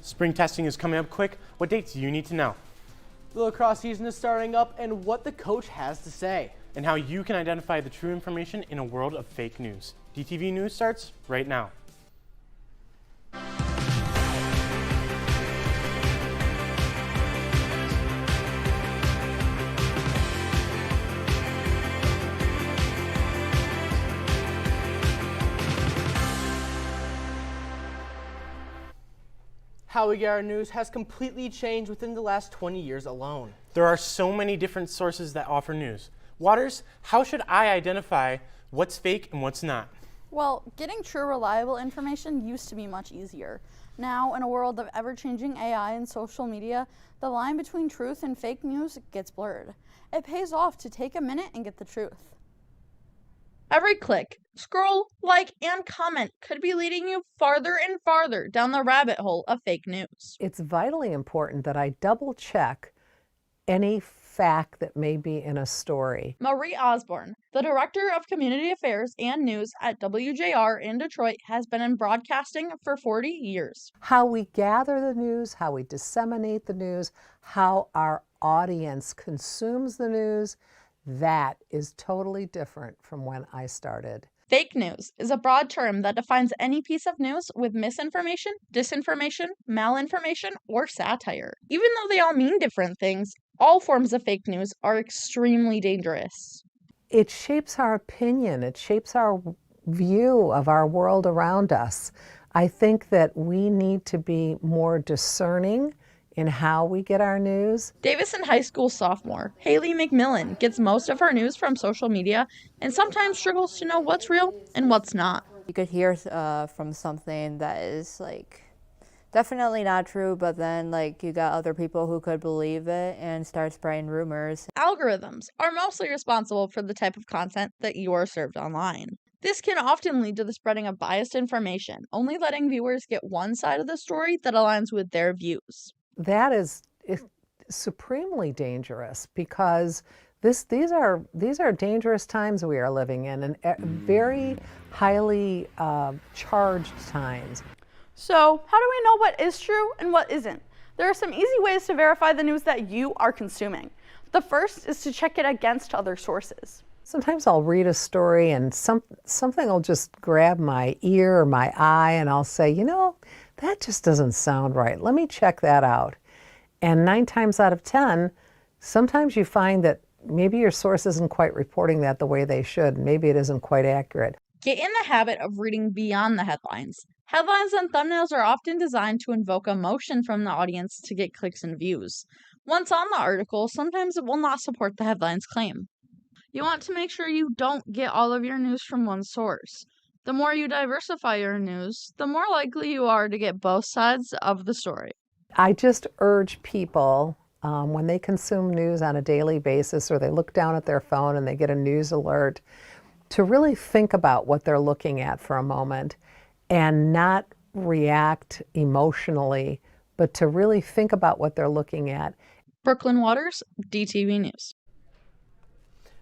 Spring testing is coming up quick. What dates do you need to know? The lacrosse season is starting up and what the coach has to say. And how you can identify the true information in a world of fake news. DTV News starts right now. How we get our news has completely changed within the last 20 years alone. There are so many different sources that offer news. Waters, how should I identify what's fake and what's not? Well, getting true, reliable information used to be much easier. Now, in a world of ever-changing AI and social media, the line between truth and fake news gets blurred. It pays off to take a minute and get the truth. Every click, scroll, like, and comment could be leading you farther and farther down the rabbit hole of fake news. It's vitally important that I double check any fact that may be in a story. Marie Osborne, the Director of Community Affairs and News at WJR in Detroit, has been in broadcasting for 40 years. How we gather the news, how we disseminate the news, how our audience consumes the news, that is totally different from when I started. Fake news is a broad term that defines any piece of news with misinformation, disinformation, malinformation, or satire. Even though they all mean different things, all forms of fake news are extremely dangerous. It shapes our opinion, it shapes our view of our world around us. I think that we need to be more discerning in how we get our news. Davison High School sophomore Haley McMillan gets most of her news from social media and sometimes struggles to know what's real and what's not. You could hear from something that is definitely not true, but then you got other people who could believe it and start spreading rumors. Algorithms are mostly responsible for the type of content that you are served online. This can often lead to the spreading of biased information, only letting viewers get one side of the story that aligns with their views. That is supremely dangerous because these are dangerous times we are living in, and very highly charged times. So, how do we know what is true and what isn't? There are some easy ways to verify the news that you are consuming. The first is to check it against other sources. Sometimes I'll read a story and something will just grab my ear or my eye, and I'll say, that just doesn't sound right. Let me check that out. And 9 times out of 10, sometimes you find that maybe your source isn't quite reporting that the way they should. Maybe it isn't quite accurate. Get in the habit of reading beyond the headlines. Headlines and thumbnails are often designed to invoke emotion from the audience to get clicks and views. Once on the article, sometimes it will not support the headline's claim. You want to make sure you don't get all of your news from one source. The more you diversify your news, the more likely you are to get both sides of the story. I just urge people, when they consume news on a daily basis or they look down at their phone and they get a news alert, to really think about what they're looking at for a moment and not react emotionally, but to really think about what they're looking at. Brooklyn Waters, DTV News.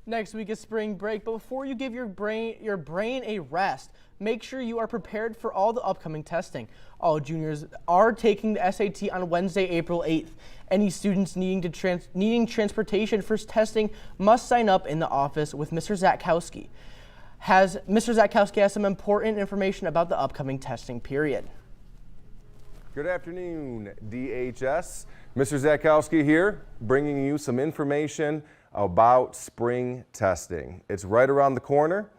Next week is spring break, but before you give your brain a rest, make sure you are prepared for all the upcoming testing. All juniors are taking the SAT on Wednesday, April 8th. Any students needing transportation for testing must sign up in the office with Mr. Zatkowski. Mr. Zatkowski has some important information about the upcoming testing period. Good afternoon, DHS. Mr. Zatkowski here, bringing you some information about spring testing. It's right around the corner.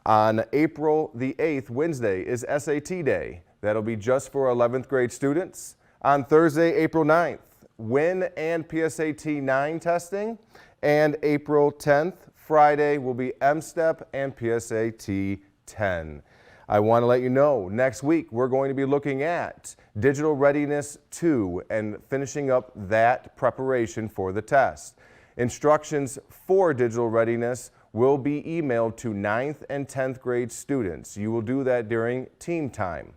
On April the 8th, Wednesday, is SAT Day. That'll be just for 11th grade students. On Thursday, April 9th, WIN and PSAT 9 testing. And April 10th, Friday, will be MSTEP and PSAT 10. I want to let you know, next week we're going to be looking at Digital Readiness 2 and finishing up that preparation for the test. Instructions for digital readiness will be emailed to 9th and 10th grade students. You will do that during team time.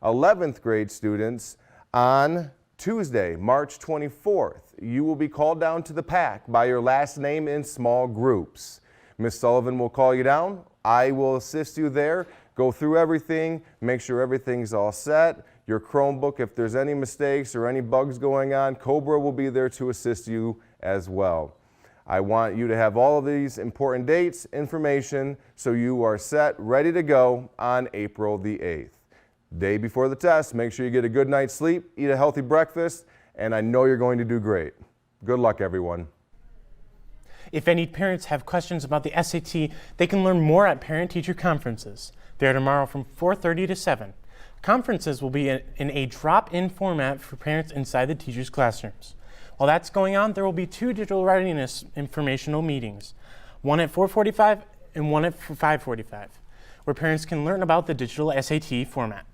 11th grade students, on Tuesday, March 24th, you will be called down to the pack by your last name in small groups. Ms. Sullivan will call you down. I will assist you there. Go through everything, make sure everything's all set. Your Chromebook, if there's any mistakes or any bugs going on, Cobra will be there to assist you as well. I want you to have all of these important dates, information, so you are set, ready to go on April the 8th. Day before the test, make sure you get a good night's sleep, eat a healthy breakfast, and I know you're going to do great. Good luck, everyone. If any parents have questions about the SAT, they can learn more at parent-teacher conferences. They're tomorrow from 4:30 to 7. Conferences will be in a drop-in format for parents inside the teachers' classrooms. While that's going on, there will be 2 digital readiness informational meetings, one at 4:45 and one at 5:45, where parents can learn about the digital SAT format.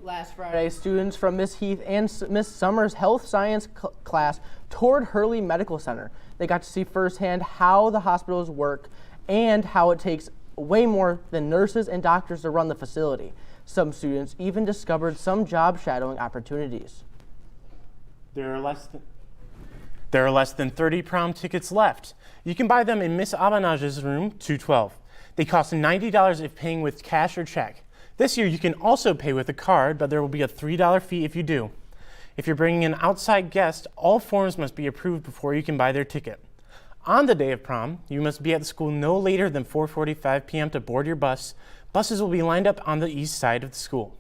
Last Friday, students from Miss Heath and Miss Summers' health science class toured Hurley Medical Center. They got to see firsthand how the hospitals work and how it takes way more than nurses and doctors to run the facility. Some students even discovered some job shadowing opportunities. There are less than 30 prom tickets left. You can buy them in Miss Abanage's room 212. They cost $90 if paying with cash or check. This year you can also pay with a card, but there will be a $3 fee if you do. If you're bringing an outside guest, all forms must be approved before you can buy their ticket. On the day of prom, you must be at the school no later than 4:45 p.m. to board your bus. Buses will be lined up on the east side of the school.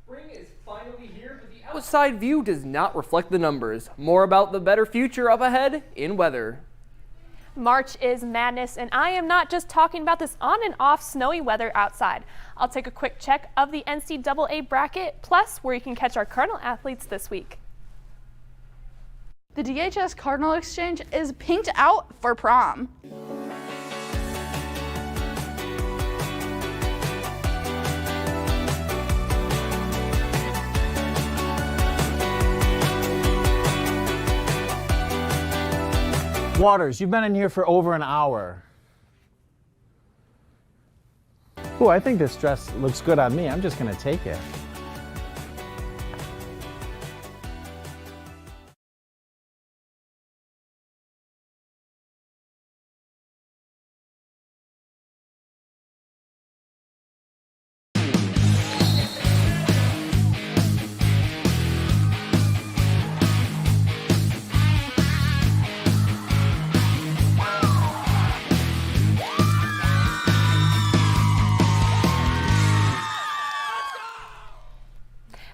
Spring is finally here, but the outside view does not reflect the numbers. More about the better future up ahead in weather. March is madness, and I am not just talking about this on and off snowy weather outside. I'll take a quick check of the NCAA bracket, plus where you can catch our Cardinal athletes this week. The DHS Cardinal Exchange is pinked out for prom. Waters, you've been in here for over an hour. Ooh, I think this dress looks good on me. I'm just gonna take it.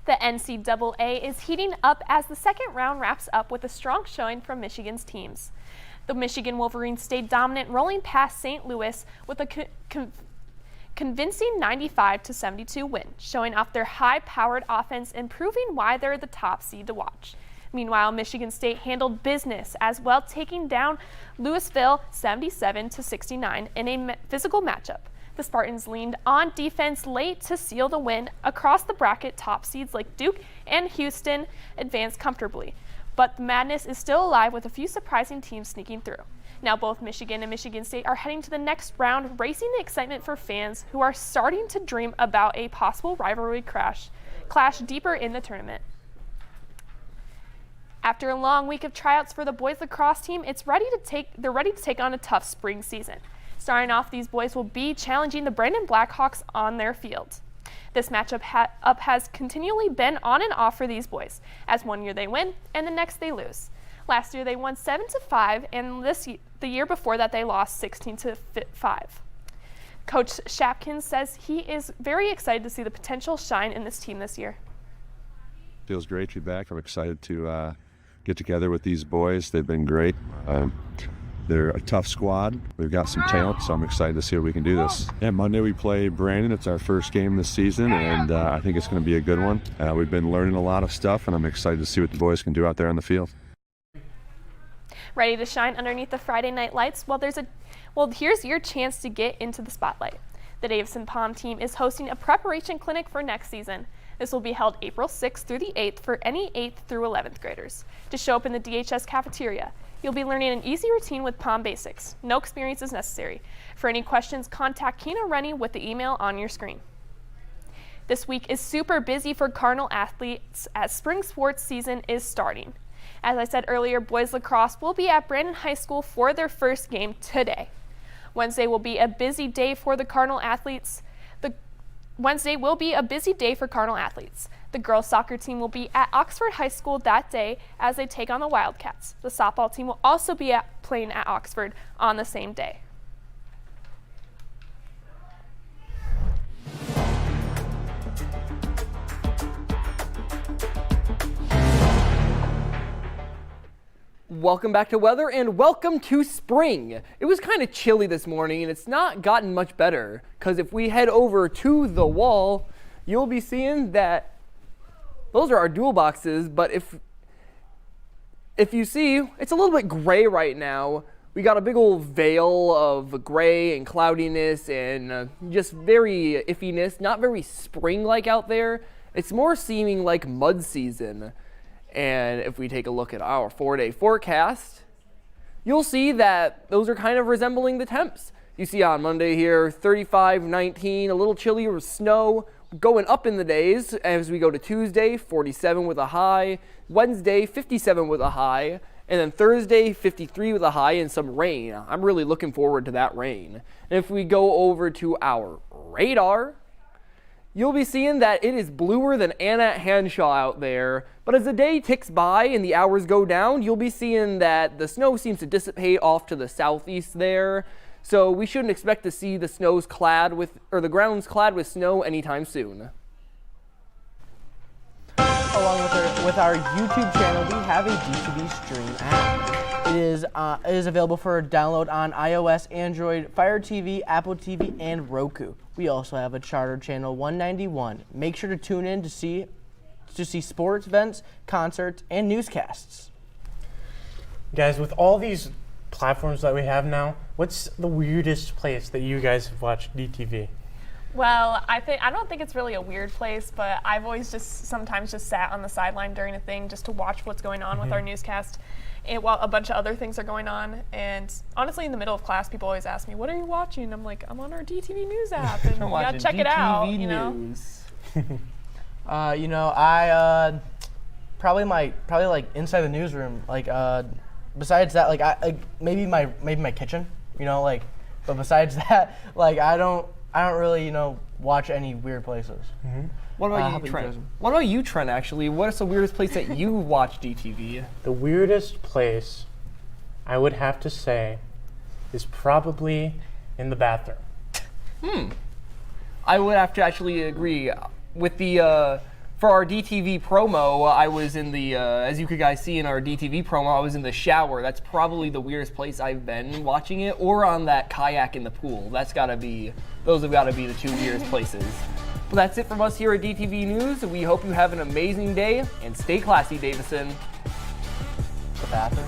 The NCAA is heating up as the second round wraps up with a strong showing from Michigan's teams. The Michigan Wolverines stayed dominant, rolling past St. Louis with a convincing 95-72 win, showing off their high-powered offense and proving why they're the top seed to watch. Meanwhile, Michigan State handled business as well, taking down Louisville 77-69 in a physical matchup. The Spartans leaned on defense late to seal the win. Across the bracket, top seeds like Duke and Houston advanced comfortably. But the madness is still alive with a few surprising teams sneaking through. Now both Michigan and Michigan State are heading to the next round, raising the excitement for fans who are starting to dream about a possible rivalry clash deeper in the tournament. After a long week of tryouts for the boys lacrosse team, they're ready to take on a tough spring season. Starting off, these boys will be challenging the Brandon Blackhawks on their field. This matchup has continually been on and off for these boys, as one year they win and the next they lose. Last year they won 7-5, and the year before that they lost 16-5. Coach Shapkins says he is very excited to see the potential shine in this team this year. Feels great to be back. I'm excited to get together with these boys. They've been great. They're a tough squad. We've got some talent, so I'm excited to see what we can do this. Yeah, Monday we play Brandon. It's our first game this season, and I think it's going to be a good one. We've been learning a lot of stuff, and I'm excited to see what the boys can do out there on the field. Ready to shine underneath the Friday night lights? Well, here's your chance to get into the spotlight. The Davison Palm team is hosting a preparation clinic for next season. This will be held April 6th through the 8th for any 8th through 11th graders. To show up in the DHS cafeteria, you'll be learning an easy routine with Palm basics. No experience is necessary. For any questions, contact Kina Rennie with the email on your screen. This week is super busy for Cardinal athletes as spring sports season is starting. As I said earlier, boys lacrosse will be at Brandon High School for their first game today. Wednesday will be a busy day for the Cardinal athletes. Wednesday will be a busy day for Cardinal athletes. The girls soccer team will be at Oxford High School that day as they take on the Wildcats. The softball team will also be playing at Oxford on the same day. Welcome back to weather and welcome to spring. It was kind of chilly this morning and it's not gotten much better, because if we head over to the wall, you'll be seeing that those are our dual boxes, but if you see, it's a little bit gray right now. We got a big old veil of gray and cloudiness and just very iffiness, not very spring-like out there. It's more seeming like mud season. And if we take a look at our 4-day forecast, you'll see that those are kind of resembling the temps. You see on Monday here, 35, 19, a little chillier with snow, going up in the days as we go to Tuesday, 47 with a high, Wednesday, 57 with a high, and then Thursday, 53 with a high and some rain. I'm really looking forward to that rain. And if we go over to our radar, you'll be seeing that it is bluer than Anna Hanshaw out there. But as the day ticks by and the hours go down, you'll be seeing that the snow seems to dissipate off to the southeast there. So we shouldn't expect to see the grounds clad with snow anytime soon. Along with our YouTube channel, we have a DTV Stream app. It is available for download on iOS, Android, Fire TV, Apple TV, and Roku. We also have a charter channel 191. Make sure to tune in to see sports events, concerts, and newscasts. Guys, with all these platforms that we have now, what's the weirdest place that you guys have watched DTV? Well, I don't think it's really a weird place, but I've always sometimes sat on the sideline during a thing just to watch what's going on with our newscast, and while a bunch of other things are going on. And honestly, in the middle of class, people always ask me, "What are you watching?" I'm like, "I'm on our DTV News app, and you gotta check it out." You know. I probably like inside the newsroom. Like besides that, maybe my kitchen. But besides that, I don't really, watch any weird places. Mm-hmm. What about you, Trent? What about you, Trent, actually? What's the weirdest place that you watch DTV? The weirdest place, I would have to say, is probably in the bathroom. I would have to actually agree. With the, for our DTV promo, I was in the, as you could guys see in our DTV promo, I was in the shower. That's probably the weirdest place I've been watching it, or on that kayak in the pool. Those have gotta be the two weirdest places. Well, that's it from us here at DTV News. We hope you have an amazing day, and stay classy, Davison. The bathroom?